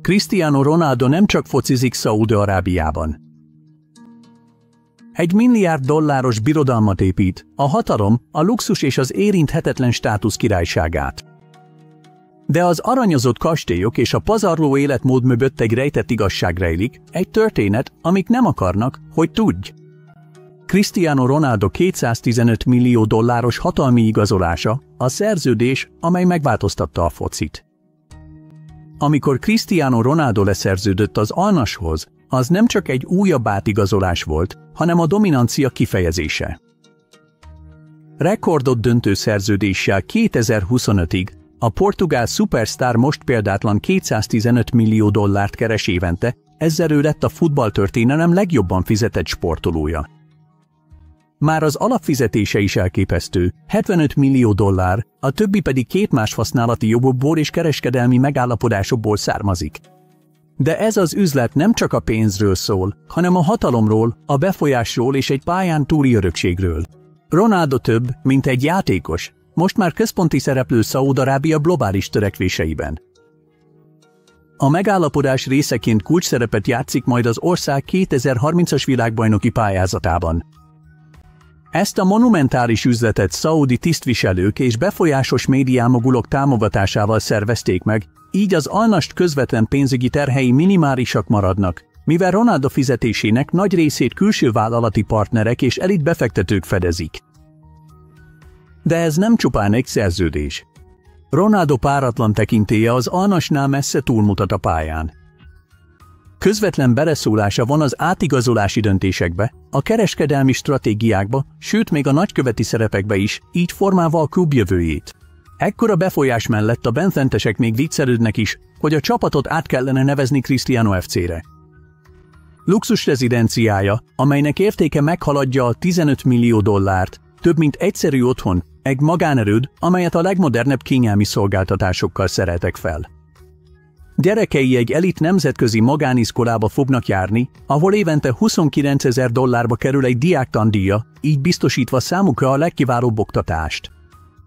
Cristiano Ronaldo nem csak focizik Szaúd-Arábiában. $1 milliárd birodalmat épít, a hatalom, a luxus és az érinthetetlen státusz királyságát. De az aranyozott kastélyok és a pazarló életmód mögött egy rejtett igazság rejlik, egy történet, amit nem akarnak, hogy tudj. Cristiano Ronaldo $215 millió hatalmi igazolása, a szerződés, amely megváltoztatta a focit. Amikor Cristiano Ronaldo leszerződött az Al Nassrhoz, az nem csak egy újabb átigazolás volt, hanem a dominancia kifejezése. Rekordot döntő szerződéssel 2025-ig a portugál szupersztár most példátlan $215 millió keres évente, ezzel ő lett a futballtörténelem legjobban fizetett sportolója. Már az alapfizetése is elképesztő, $75 millió, a többi pedig két más használati jogokból és kereskedelmi megállapodásokból származik. De ez az üzlet nem csak a pénzről szól, hanem a hatalomról, a befolyásról és egy pályán túli örökségről. Ronaldo több, mint egy játékos, most már központi szereplő Szaúd-Arábia globális törekvéseiben. A megállapodás részeként kulcsszerepet játszik majd az ország 2030-as világbajnoki pályázatában. Ezt a monumentális üzletet szaúdi tisztviselők és befolyásos médiámogulok támogatásával szervezték meg, így az Al Nassr közvetlen pénzügyi terhei minimálisak maradnak, mivel Ronaldo fizetésének nagy részét külső vállalati partnerek és elit befektetők fedezik. De ez nem csupán egy szerződés. Ronaldo páratlan tekintélye az Al Nassrnál messze túlmutat a pályán. Közvetlen beleszólása van az átigazolási döntésekbe, a kereskedelmi stratégiákba, sőt még a nagyköveti szerepekbe is, így formálva a klub jövőjét. Ekkora befolyás mellett a benfentesek még viccelődnek is, hogy a csapatot át kellene nevezni Cristiano FC-re. Luxus rezidenciája, amelynek értéke meghaladja a $15 millió, több mint egyszerű otthon, egy magánerőd, amelyet a legmodernebb kényelmi szolgáltatásokkal szereltek fel. Gyerekei egy elit nemzetközi magániskolába fognak járni, ahol évente $29,000 kerül egy diáktandíja, így biztosítva számukra a legkiválóbb oktatást.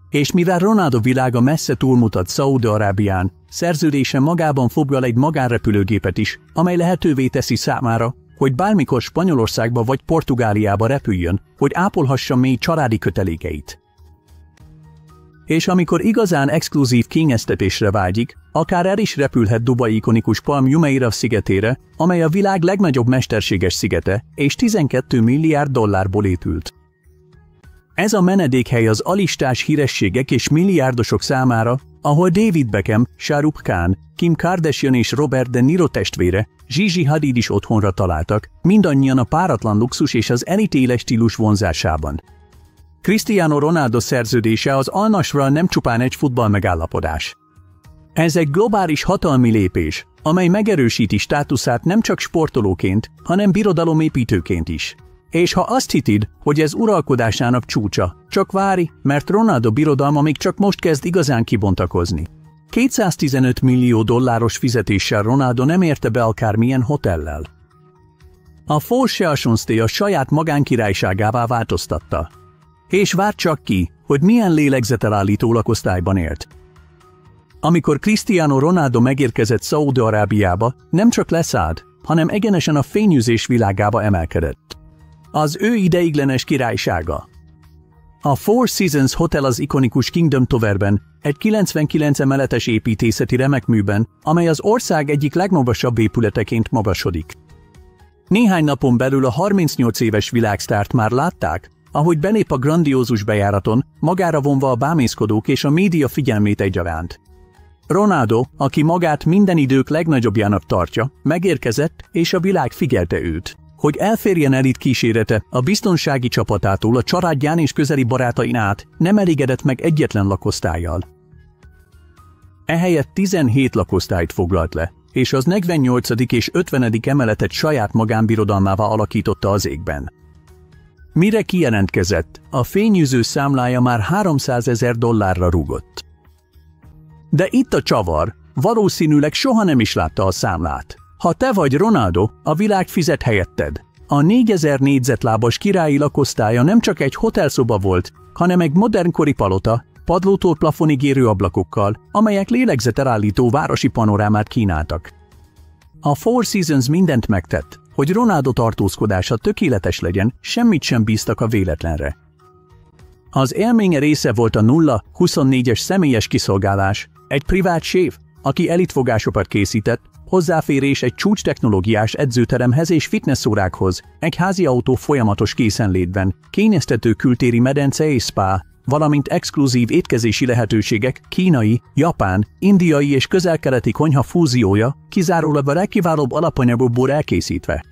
És mivel Ronaldo világa messze túlmutat Szaúd-Arábián, szerződése magában foglal egy magánrepülőgépet is, amely lehetővé teszi számára, hogy bármikor Spanyolországba vagy Portugáliába repüljön, hogy ápolhassa mély családi kötelékeit. És amikor igazán exkluzív kényeztetésre vágyik, akár el is repülhet Dubai ikonikus Palm Jumeirah szigetére, amely a világ legnagyobb mesterséges szigete, és $12 milliárd épült. Ez a menedékhely az alistás hírességek és milliárdosok számára, ahol David Beckham, Shah Rukh Khan, Kim Kardashian és Robert De Niro testvére, Gigi Hadid is otthonra találtak, mindannyian a páratlan luxus és az elit éles stílus vonzásában. Cristiano Ronaldo szerződése az Al Nassrral nem csupán egy futballmegállapodás. Ez egy globális hatalmi lépés, amely megerősíti státuszát nem csak sportolóként, hanem birodalomépítőként is. És ha azt hited, hogy ez uralkodásának csúcsa, csak várj, mert Ronaldo birodalma még csak most kezd igazán kibontakozni. $215 millió fizetéssel Ronaldo nem érte be akármilyen hotellel. A Four Seasons-t a saját magánkirályságává változtatta. És várd csak ki, hogy milyen lélegzetelállító lakosztályban élt. Amikor Cristiano Ronaldo megérkezett Szaúd-Arábiába, nem csak leszállt, hanem egyenesen a fényűzés világába emelkedett. Az ő ideiglenes királysága. A Four Seasons Hotel az ikonikus Kingdom Towerben, egy 99 emeletes építészeti remekműben, amely az ország egyik legmagasabb épületeként magasodik. Néhány napon belül a 38 éves világsztárt már látták, ahogy belép a grandiózus bejáraton, magára vonva a bámészkodók és a média figyelmét egyaránt. Ronaldo, aki magát minden idők legnagyobbjának tartja, megérkezett, és a világ figyelte őt, hogy elférjen elit kísérete a biztonsági csapatától a családján és közeli barátain át, nem elégedett meg egyetlen lakosztállyal. Ehelyett 17 lakosztályt foglalt le, és az 48. és 50. emeletet saját magánbirodalmává alakította az égben. Mire kijelentkezett, a fényűző számlája már $300,000 rúgott. De itt a csavar, valószínűleg soha nem is látta a számlát. Ha te vagy Ronaldo, a világ fizet helyetted. A 4000 négyzetlábas királyi lakosztálya nem csak egy hotelszoba volt, hanem egy modernkori palota, padlótól plafonig érő ablakokkal, amelyek lélegzetelállító városi panorámát kínáltak. A Four Seasons mindent megtett, hogy Ronaldo tartózkodása tökéletes legyen, semmit sem bíztak a véletlenre. Az élménye része volt a 0-24-es személyes kiszolgálás, egy privát séf, aki elitfogásokat készített, hozzáférés egy csúcstechnológiás edzőteremhez és fitnesszórákhoz, egy házi autó folyamatos készenlétben, kényeztető kültéri medence és spa, valamint exkluzív étkezési lehetőségek kínai, japán, indiai és közel-keleti konyha fúziója, kizárólag a legkiválóbb alapanyagokból elkészítve.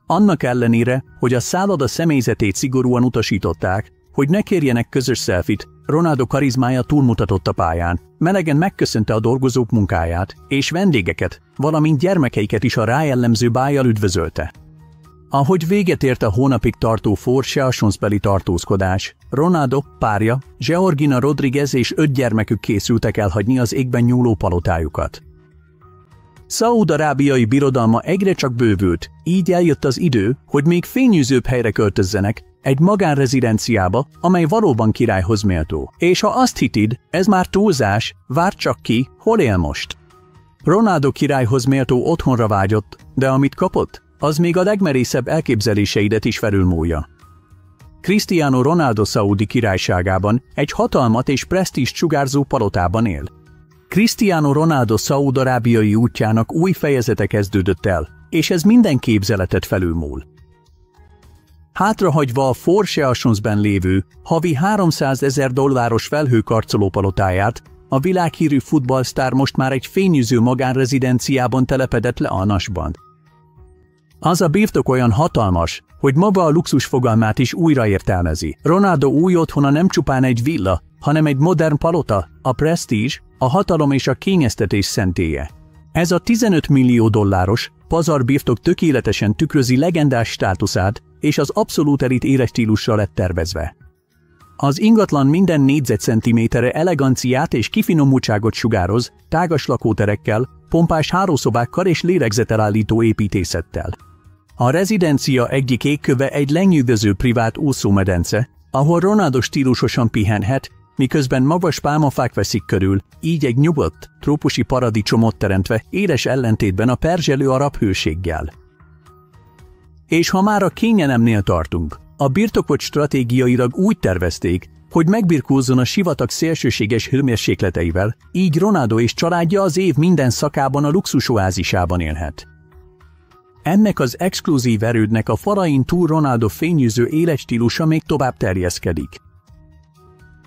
Annak ellenére, hogy a szálloda személyzetét szigorúan utasították, hogy ne kérjenek közös szelfit, Ronaldo karizmája túlmutatott a pályán, melegen megköszönte a dolgozók munkáját, és vendégeket, valamint gyermekeiket is a rájellemző bájjal üdvözölte. Ahogy véget ért a hónapig tartó Four Seasons-beli tartózkodás, Ronaldo, párja, Georgina Rodriguez és 5 gyermekük készültek elhagyni az égben nyúló palotájukat. Szaúd-arábiai birodalma egyre csak bővült, így eljött az idő, hogy még fényűzőbb helyre költözzenek, egy magánrezidenciába, amely valóban királyhoz méltó. És ha azt hited, ez már túlzás, várd csak ki, hol él most. Ronaldo királyhoz méltó otthonra vágyott, de amit kapott, az még a legmerészebb elképzeléseidet is felülmúlja. Cristiano Ronaldo szaúdi királyságában egy hatalmat és presztízst sugárzó palotában él. Cristiano Ronaldo szaúd-arábiai útjának új fejezete kezdődött el, és ez minden képzeletet felülmúl. Hátrahagyva a Four Seasons-ben lévő, havi $300,000 felhőkarcoló palotáját, a világhírű futballsztár most már egy fényűző magánrezidenciában telepedett le a Nasban. Az a birtok olyan hatalmas, hogy maga a luxus fogalmát is újraértelmezi. Ronaldo új otthona nem csupán egy villa, hanem egy modern palota, a presztízs, a hatalom és a kényeztetés szentélye. Ez a $15 millió pazar birtok tökéletesen tükrözi legendás státuszát, és az abszolút elit életstílusra lett tervezve. Az ingatlan minden négyzetcentiméterre eleganciát és kifinomultságot sugároz, tágas lakóterekkel, pompás hálószobákkal és lélegzetelállító építészettel. A rezidencia egyik égköve egy lenyűgöző privát úszómedence, ahol Ronaldo stílusosan pihenhet, miközben magas pálmafák veszik körül, így egy nyugodt, trópusi paradicsomot teremtve éles ellentétben a perzselő arab hőséggel. És ha már a kényelemnél tartunk, a birtokot stratégiailag úgy tervezték, hogy megbirkózzon a sivatag szélsőséges hőmérsékleteivel, így Ronaldo és családja az év minden szakában a luxusoázisában élhet. Ennek az exkluzív erődnek a falain túl Ronaldo fényűző életstílusa még tovább terjeszkedik.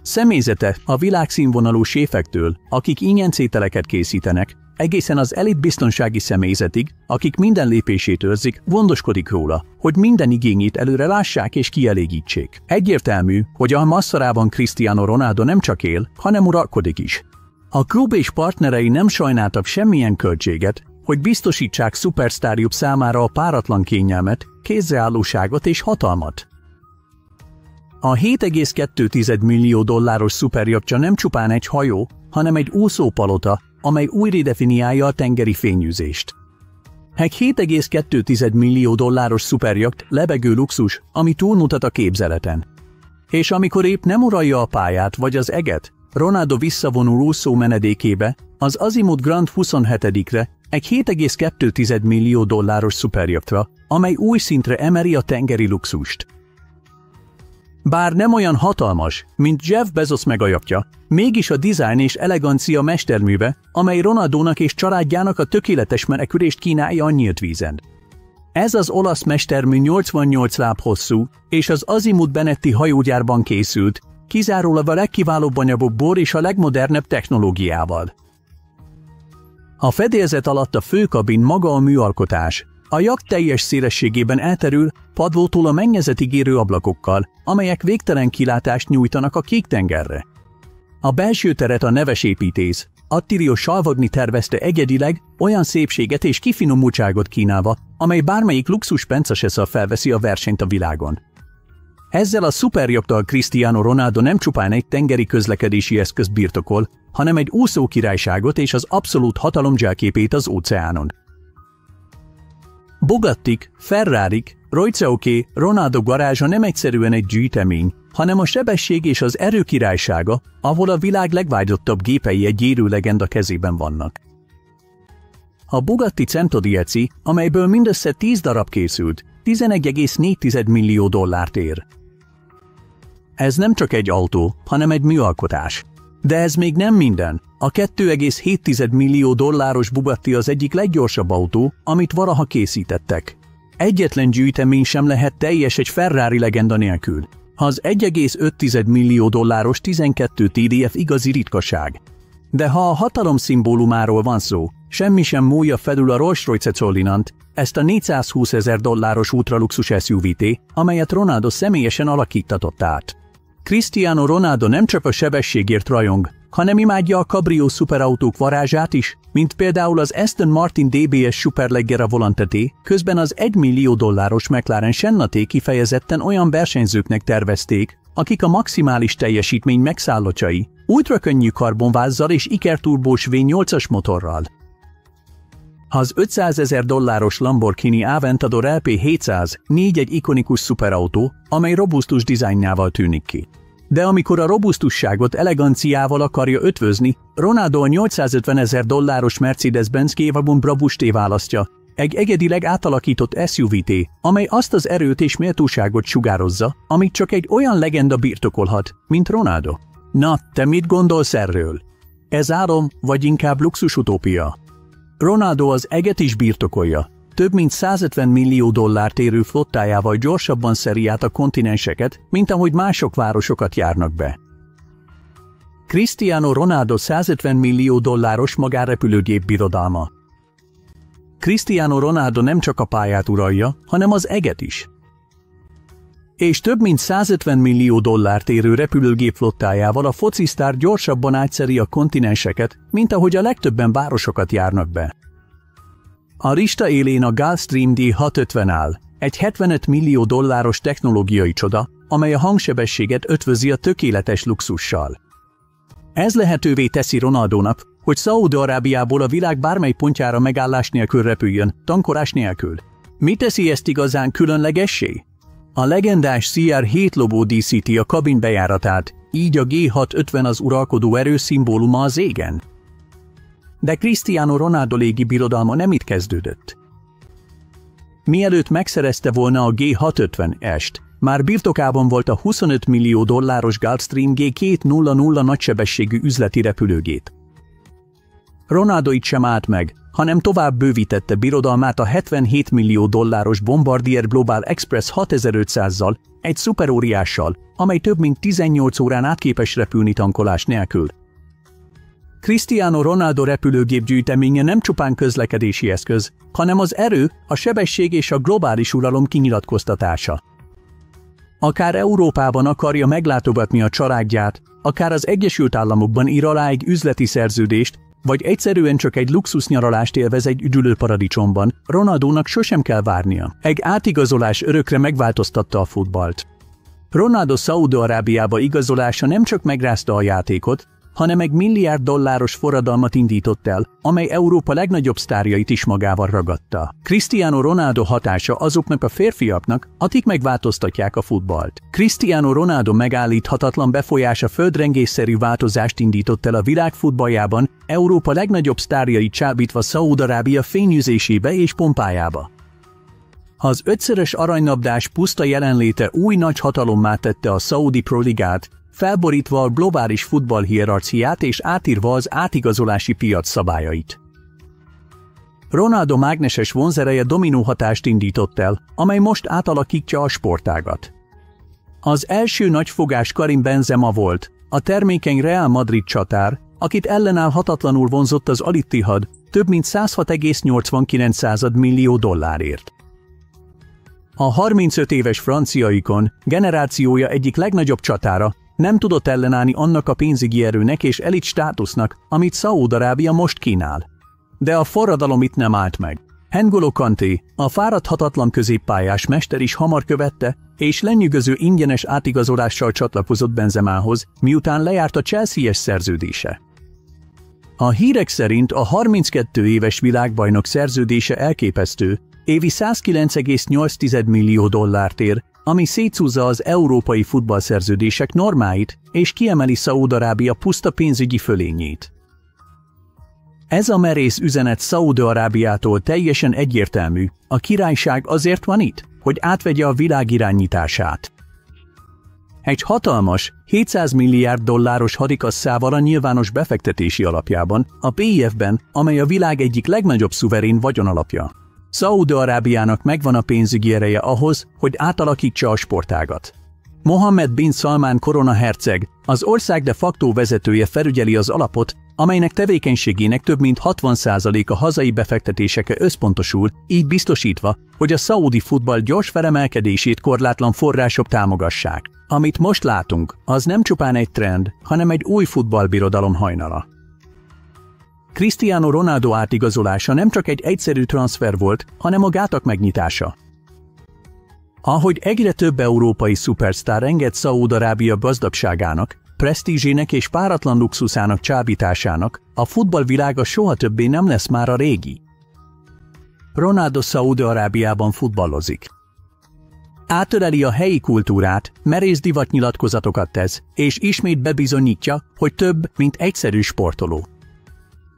Személyzete a világszínvonalú séfektől, akik ingyencételeket készítenek, egészen az elit biztonsági személyzetig, akik minden lépését őrzik, gondoskodik róla, hogy minden igényét előre lássák és kielégítsék. Egyértelmű, hogy a masszarában Cristiano Ronaldo nem csak él, hanem uralkodik is. A klub és partnerei nem sajnáltak semmilyen költséget, hogy biztosítsák szupersztárjuk számára a páratlan kényelmet, kézreállóságot és hatalmat. A $7,2 millió szuperjachtja nem csupán egy hajó, hanem egy úszópalota, amely újra definiálja a tengeri fényűzést. Egy $7,2 millió szuperjacht lebegő luxus, ami túlmutat a képzeleten. És amikor épp nem uralja a pályát vagy az eget, Ronaldo visszavonul úszó menedékébe, az Azimut Grand 27-re, egy $7,2 millió szuperjachtra, amely új szintre emeli a tengeri luxust. Bár nem olyan hatalmas, mint Jeff Bezos megajachtja, mégis a dizájn és elegancia mesterműve, amely Ronaldónak és családjának a tökéletes menekülést kínálja a nyílt vízen. Ez az olasz mestermű 88 láb hosszú, és az Azimut Benetti hajógyárban készült, kizárólag a legkiválóbb anyagokból és a legmodernebb technológiával. A fedélzet alatt a főkabin maga a műalkotás. A jacht teljes szélességében elterül, padlótól a mennyezetig érő ablakokkal, amelyek végtelen kilátást nyújtanak a Kék-tengerre. A belső teret a neves építész, Attilio Salvagni tervezte egyedileg, olyan szépséget és kifinomultságot kínálva, amely bármelyik luxus pencasesszal felveszi a versenyt a világon. Ezzel a szuperjachttal Cristiano Ronaldo nem csupán egy tengeri közlekedési eszközt birtokol, hanem egy úszó királyságot és az abszolút hatalom jelképét az óceánon. Bugattik, Ferrarik, Rolls-Royce, Ronaldo garázsa nem egyszerűen egy gyűjtemény, hanem a sebesség és az erő királysága, ahol a világ legvágyottabb gépei egy érő legenda kezében vannak. A Bugatti Centodieci, amelyből mindössze 10 darab készült, $11,4 millió ér. Ez nem csak egy autó, hanem egy műalkotás. De ez még nem minden. A $2,7 millió Bugatti az egyik leggyorsabb autó, amit valaha készítettek. Egyetlen gyűjtemény sem lehet teljes egy Ferrari legenda nélkül. Az $1,5 millió 12 TDF igazi ritkaság. De ha a hatalom szimbólumáról van szó, semmi sem múlja felül a Rolls-Royce Cullinant, ezt a $420 000 ultraluxus SUV-t, amelyet Ronaldo személyesen alakítatott át. Cristiano Ronaldo nem csak a sebességért rajong, hanem imádja a kabrió szuperautók varázsát is, mint például az Aston Martin DBS Superleggera Volante, közben az $1 millió McLaren Senna-t kifejezetten olyan versenyzőknek tervezték, akik a maximális teljesítmény megszállottjai, ultrakönnyű karbonvázzal és ikerturbós V8-as motorral. Az $500 000 Lamborghini Aventador LP700 egy ikonikus szuperautó, amely robusztus dizájnjával tűnik ki. De amikor a robusztusságot eleganciával akarja ötvözni, Ronaldo a $850 000 Mercedes-Benz G-Wagon Brabusté választja, egy egyedileg átalakított SUV-t, amely azt az erőt és méltóságot sugározza, amit csak egy olyan legenda birtokolhat, mint Ronaldo. Na, te mit gondolsz erről? Ez álom, vagy inkább luxusutópia? Ronaldo az eget is birtokolja. Több mint $150 millió érő flottájával gyorsabban szeri át a kontinenseket, mint ahogy mások városokat járnak be. Cristiano Ronaldo $150 millió magánrepülőgép birodalma. Cristiano Ronaldo nem csak a pályát uralja, hanem az eget is. És több mint $150 millió érő repülőgép flottájával a focisztár gyorsabban átszeri a kontinenseket, mint ahogy a legtöbben városokat járnak be. A lista élén a Gulfstream D650 áll, egy $75 millió technológiai csoda, amely a hangsebességet ötvözi a tökéletes luxussal. Ez lehetővé teszi Ronaldónak, hogy Szaúd-Arábiából a világ bármely pontjára megállás nélkül repüljön, tankolás nélkül. Mi teszi ezt igazán különlegessé? A legendás CR7 Lobo díszíti a kabin bejáratát, így a G650 az uralkodó erő szimbóluma az égen. De Cristiano Ronaldo légi birodalma nem itt kezdődött. Mielőtt megszerezte volna a G650-est, már birtokában volt a $25 millió Gulfstream G200 nagysebességű üzleti repülőgép. Ronaldo itt sem állt meg, hanem tovább bővítette birodalmát a $77 millió Bombardier Global Express 6500-zal, egy szuperóriással, amely több mint 18 órán át képes repülni tankolás nélkül. Cristiano Ronaldo repülőgép gyűjteménye nem csupán közlekedési eszköz, hanem az erő, a sebesség és a globális uralom kinyilatkoztatása. Akár Európában akarja meglátogatni a családját, akár az Egyesült Államokban ír alá egy üzleti szerződést, vagy egyszerűen csak egy luxusnyaralást élvez egy üdülőparadicsomban, Ronaldónak sosem kell várnia. Egy átigazolás örökre megváltoztatta a futballt. Ronaldo Szaúd-Arábiába igazolása nem csak megrázta a játékot, hanem egy $1 milliárd forradalmat indított el, amely Európa legnagyobb sztárjait is magával ragadta. Cristiano Ronaldo hatása azoknak a férfiaknak, akik megváltoztatják a futballt. Cristiano Ronaldo megállíthatatlan befolyása földrengésszerű változást indított el a világ futballjában, Európa legnagyobb sztárjait csábítva Szaúd-Arábia fényűzésébe és pompájába. Az 5-szörös aranylabdás puszta jelenléte új nagy hatalommá tette a szaudi Pro Ligát, felborítva a globális futball hierarchiát és átírva az átigazolási piac szabályait. Ronaldo mágneses vonzereje dominó hatást indított el, amely most átalakítja a sportágat. Az első nagyfogás Karim Benzema volt, a termékeny Real Madrid csatár, akit ellenállhatatlanul vonzott az Al Ittihad több mint $106,89 millió A 35 éves francia ikon, generációja egyik legnagyobb csatára, nem tudott ellenállni annak a pénzügyi erőnek és elit státusznak, amit Szaúd-Arábia most kínál. De a forradalom itt nem állt meg. N'Golo Kanté, a fáradhatatlan középpályás mester is hamar követte, és lenyűgöző ingyenes átigazolással csatlakozott Benzemához, miután lejárt a Chelsea-es szerződése. A hírek szerint a 32 éves világbajnok szerződése elképesztő, évi $109,8 millió ér, ami szétszúzza az európai futballszerződések normáit, és kiemeli Szaúd-Arábia puszta pénzügyi fölényét. Ez a merész üzenet Szaúd-Arábiától teljesen egyértelmű, a királyság azért van itt, hogy átvegye a világ irányítását. Egy hatalmas, 700 milliárd dolláros hadikasszával a nyilvános befektetési alapjában, a PIF-ben, amely a világ egyik legnagyobb szuverén vagyonalapja. Szaúd-Arábiának megvan a pénzügyi ereje ahhoz, hogy átalakítsa a sportágat. Mohammed bin Salman koronaherceg, az ország de facto vezetője felügyeli az alapot, amelynek tevékenységének több mint 60%-a hazai befektetésekre összpontosul, így biztosítva, hogy a szaúdi futball gyors felemelkedését korlátlan források támogassák. Amit most látunk, az nem csupán egy trend, hanem egy új futballbirodalom hajnala. Cristiano Ronaldo átigazolása nem csak egy egyszerű transfer volt, hanem a gátak megnyitása. Ahogy egyre több európai szupersztár enged Szaúd-Arábia gazdagságának, presztízsének és páratlan luxuszának csábításának, a futballvilága soha többé nem lesz már a régi. Ronaldo Szaúd-Arábiában futballozik. Átöleli a helyi kultúrát, merész divatnyilatkozatokat tesz, és ismét bebizonyítja, hogy több, mint egyszerű sportoló.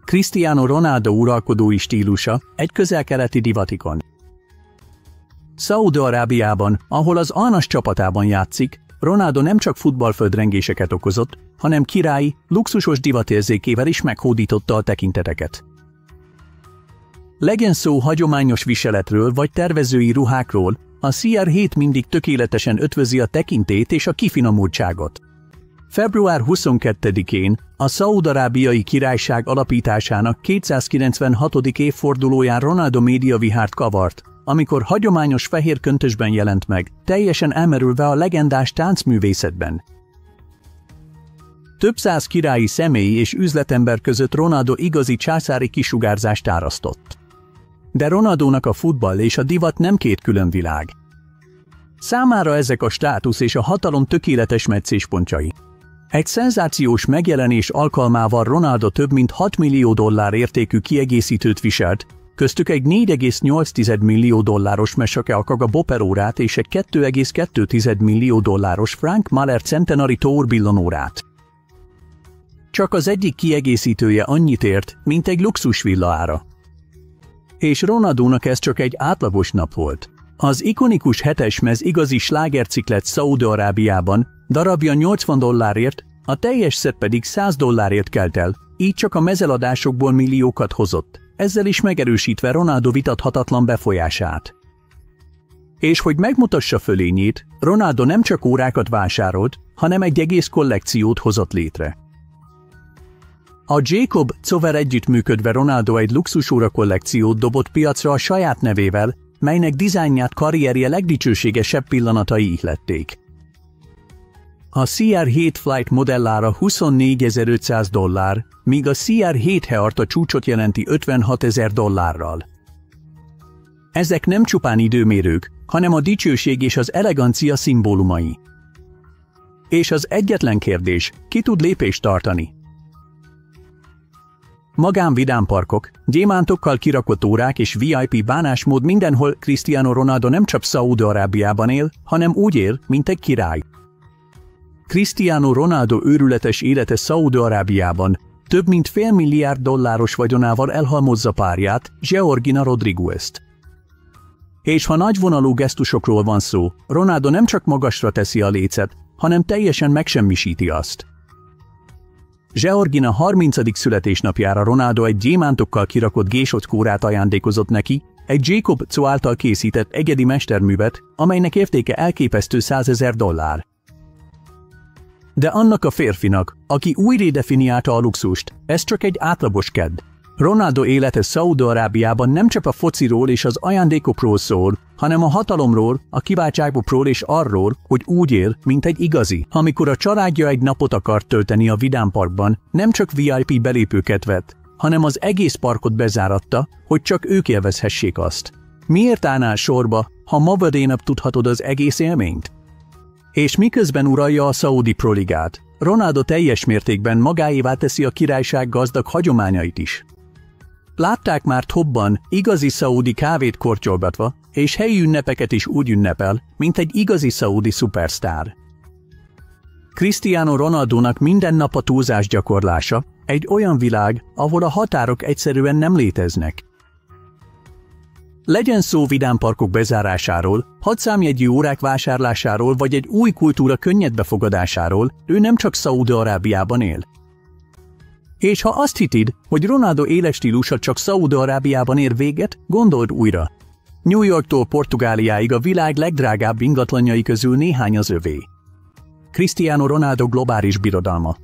Cristiano Ronaldo uralkodói stílusa egy közel-keleti divatikon. Szaúd-Arábiában, ahol az Al-Nassr csapatában játszik, Ronaldo nem csak futballföldrengéseket okozott, hanem királyi, luxusos divatérzékével is meghódította a tekinteteket. Legyen szó hagyományos viseletről vagy tervezői ruhákról, a CR7 mindig tökéletesen ötvözi a tekintélyt és a kifinomultságot. Február 22-én a Szaúd-Arábiai Királyság alapításának 296. évfordulóján Ronaldo médiavihárt kavart, amikor hagyományos fehér köntösben jelent meg, teljesen elmerülve a legendás táncművészetben. Több száz királyi személyi és üzletember között Ronaldo igazi császári kisugárzást árasztott. De Ronaldónak a futball és a divat nem két külön világ. Számára ezek a státusz és a hatalom tökéletes meccéspontjai. Egy szenzációs megjelenés alkalmával Ronaldo több mint 6 millió dollár értékű kiegészítőt viselt, köztük egy 4,8 millió dolláros Mesake Akaga Boperórát és egy 2,2 millió dolláros Frank Mahler Centenary Tour billonórát. Csak az egyik kiegészítője annyit ért, mint egy luxusvilla ára. És Ronaldónak ez csak egy átlagos nap volt. Az ikonikus 7-es mez igazi slágerciklet Szaúd-Arábiában, darabja 80 dollárért, a teljes szett pedig 100 dollárért kelt el, így csak a mezeladásokból milliókat hozott, ezzel is megerősítve Ronaldo vitathatatlan befolyását. És hogy megmutassa fölényét, Ronaldo nem csak órákat vásárolt, hanem egy egész kollekciót hozott létre. A Jacob Zover együttműködve Ronaldo egy luxusóra kollekciót dobott piacra a saját nevével, melynek dizájnját karrierje legdicsőségesebb pillanatai ihlették. A CR7 Flight modellára 24.500 dollár, míg a CR7 Heart a csúcsot jelenti 56.000 dollárral. Ezek nem csupán időmérők, hanem a dicsőség és az elegancia szimbólumai. És az egyetlen kérdés, ki tud lépést tartani? Magánvidámparkok, gyémántokkal kirakott órák és VIP bánásmód mindenhol. Cristiano Ronaldo nem csak Szaúd-Arábiában él, hanem úgy él, mint egy király. Cristiano Ronaldo őrületes élete Szaúd-Arábiában több mint $500 milliárd vagyonával elhalmozza párját, Georgina Rodriguezt. És ha nagyvonalú gesztusokról van szó, Ronaldo nem csak magasra teszi a lécet, hanem teljesen megsemmisíti azt. Georgina 30. születésnapjára Ronaldo egy gyémántokkal kirakott gésockórát ajándékozott neki, egy Jacob Zo által készített egyedi mesterművet, amelynek értéke elképesztő 100.000 dollár. De annak a férfinak, aki újra definiálta a luxust, ez csak egy átlagos kedd. Ronaldo élete Szaúd-Arábiában nem csak a fociról és az ajándékokról szól, hanem a hatalomról, a kiváltságokról és arról, hogy úgy él, mint egy igazi. Amikor a családja egy napot akart tölteni a vidámparkban, nem csak VIP belépőket vett, hanem az egész parkot bezáratta, hogy csak ők élvezhessék azt. Miért állnál sorba, ha ma vadénap tudhatod az egész élményt? És miközben uralja a szaúdi proligát, Ronaldo teljes mértékben magáévá teszi a királyság gazdag hagyományait is. Látták már Tobban igazi szaúdi kávét kortyolgatva, és helyi ünnepeket is úgy ünnepel, mint egy igazi szaúdi szupersztár. Cristiano Ronaldónak minden nap a túlzás gyakorlása, egy olyan világ, ahol a határok egyszerűen nem léteznek. Legyen szó vidámparkok bezárásáról, hadszámjegyű órák vásárlásáról vagy egy új kultúra könnyed befogadásáról, ő nem csak Szaúd-Arábiában él. És ha azt hited, hogy Ronaldo életstílusa csak Szaúd-Arábiában ér véget, gondold újra. New Yorktól Portugáliáig a világ legdrágább ingatlanjai közül néhány az övé. Cristiano Ronaldo globális birodalma.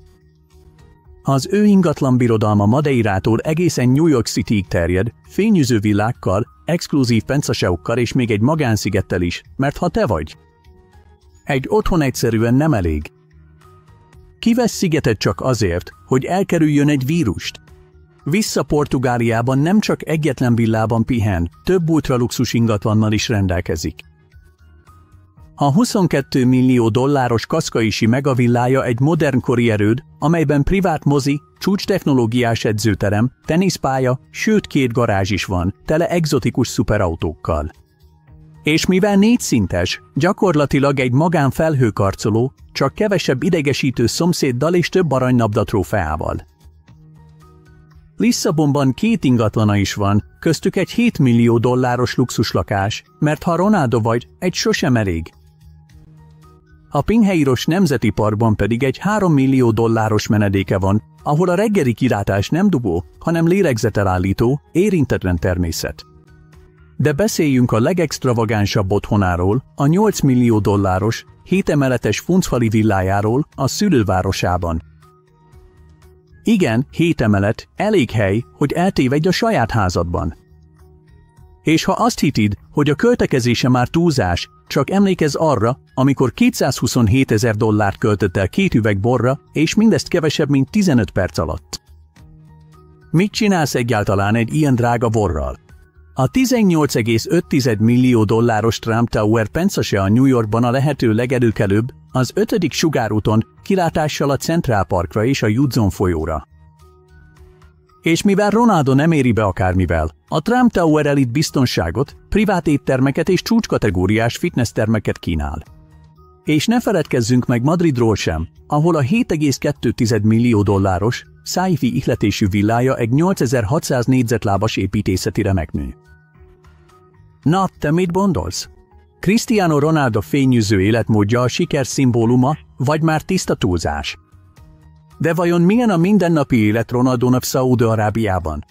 Az ő ingatlan birodalma Madeirától egészen New York Cityig terjed, fényűző villákkal, exkluzív penszaseukkal és még egy magánszigettel is, mert ha te vagy. Egy otthon egyszerűen nem elég. Kivesz szigetet csak azért, hogy elkerüljön egy vírust. Vissza Portugáliában nem csak egyetlen villában pihen, több ultraluxus ingatlannal is rendelkezik. A 22 millió dolláros kaszkaisi megavillája egy modernkori erőd, amelyben privát mozi, csúcstechnológiás edzőterem, teniszpálya, sőt 2 garázs is van, tele egzotikus szuperautókkal. És mivel 4 szintes, gyakorlatilag egy magánfelhőkarcoló, csak kevesebb idegesítő szomszéddal és több aranylabda trófeával. Lisszabonban 2 ingatlana is van, köztük egy 7 millió dolláros luxuslakás, mert ha Ronaldo vagy, egy sosem elég. A Pinheiros Nemzeti Parkban pedig egy 3 millió dolláros menedéke van, ahol a reggeli kilátás nem dugó, hanem lélegzetelállító, érintetlen természet. De beszéljünk a legextravagánsabb otthonáról, a 8 millió dolláros, 7 emeletes funcfali villájáról a szülővárosában. Igen, 7 emelet, elég hely, hogy eltévedj a saját házadban. És ha azt hited, hogy a költekezése már túlzás, csak emlékezz arra, amikor 227 000 dollárt költött el 2 üveg borra, és mindezt kevesebb, mint 15 perc alatt. Mit csinálsz egyáltalán egy ilyen drága borral? A 18,5 millió dolláros Trump Tower penszase a New Yorkban a lehető legelőkelőbb, az 5. sugárúton, kilátással a Central Parkra és a Hudson folyóra. És mivel Ronaldo nem éri be akármivel, a Trump Tower elit biztonságot, privát éttermeket és csúcskategóriás fitnesstermeket kínál. És ne feledkezzünk meg Madridról sem, ahol a 7,2 millió dolláros, sci-fi ihletésű villája egy 8600 négyzetlábas építészeti remekmű. Na, te mit gondolsz? Cristiano Ronaldo fényűző életmódja a siker szimbóluma, vagy már tiszta túlzás? De vajon milyen a mindennapi élet Ronaldónak Szaúd-Arábiában?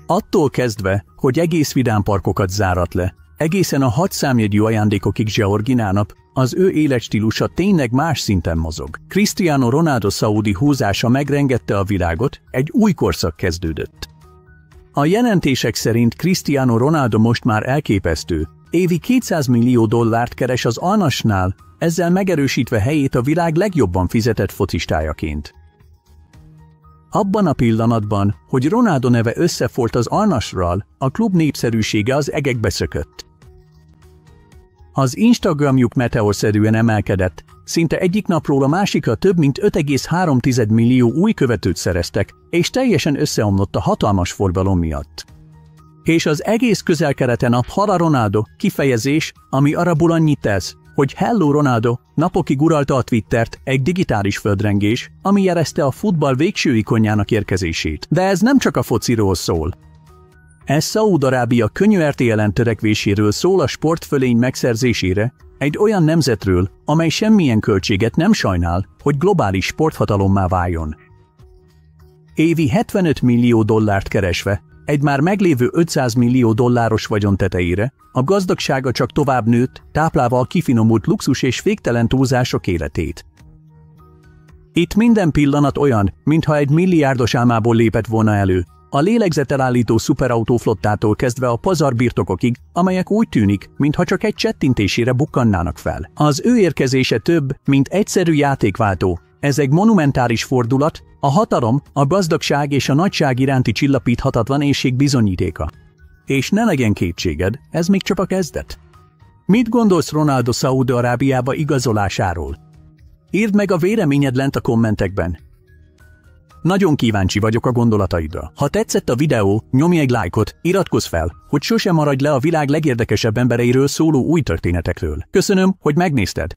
Attól kezdve, hogy egész vidámparkokat zárat le, egészen a 6 számjegyű ajándékokig Georginának, az ő életstílusa tényleg más szinten mozog. Cristiano Ronaldo szaúdi húzása megrengette a világot, egy új korszak kezdődött. A jelentések szerint Cristiano Ronaldo most már elképesztő, évi 200 millió dollárt keres az Al Nassrnál, ezzel megerősítve helyét a világ legjobban fizetett focistájaként. Abban a pillanatban, hogy Ronaldo neve összefolt az Al Nassrral, a klub népszerűsége az egekbe szökött. Az Instagramjuk meteorszerűen emelkedett, szinte egyik napról a másikra több mint 5,3 millió új követőt szereztek, és teljesen összeomlott a hatalmas forgalom miatt. És az egész Közel-Keleten a Hala Ronaldo kifejezés, ami arabul annyit tesz, hogy Hello Ronaldo, napokig uralta a Twittert egy digitális földrengés, ami jelezte a futball végső ikonjának érkezését. De ez nem csak a fociról szól. Ez Szaúd-Arábia könnyűertélyelen törekvéséről szól a sportfölény megszerzésére, egy olyan nemzetről, amely semmilyen költséget nem sajnál, hogy globális sporthatalommá váljon. Évi 75 millió dollárt keresve, egy már meglévő 500 millió dolláros vagyon tetejére, a gazdagsága csak tovább nőtt, táplálva a kifinomult luxus és féktelen túlzások életét. Itt minden pillanat olyan, mintha egy milliárdos álmából lépett volna elő, a lélegzetelállító szuperautóflottától kezdve a pazarbirtokokig, amelyek úgy tűnik, mintha csak egy csettintésére bukkannának fel. Az ő érkezése több, mint egyszerű játékváltó. Ez egy monumentális fordulat, a hatalom, a gazdagság és a nagyság iránti csillapíthatatlan éhség bizonyítéka. És ne legyen kétséged, ez még csak a kezdet. Mit gondolsz Ronaldo Szaúd-Arábiába igazolásáról? Írd meg a véleményed lent a kommentekben. Nagyon kíváncsi vagyok a gondolataidra. Ha tetszett a videó, nyomj egy lájkot, iratkozz fel, hogy sosem maradj le a világ legérdekesebb embereiről szóló új történetekről. Köszönöm, hogy megnézted!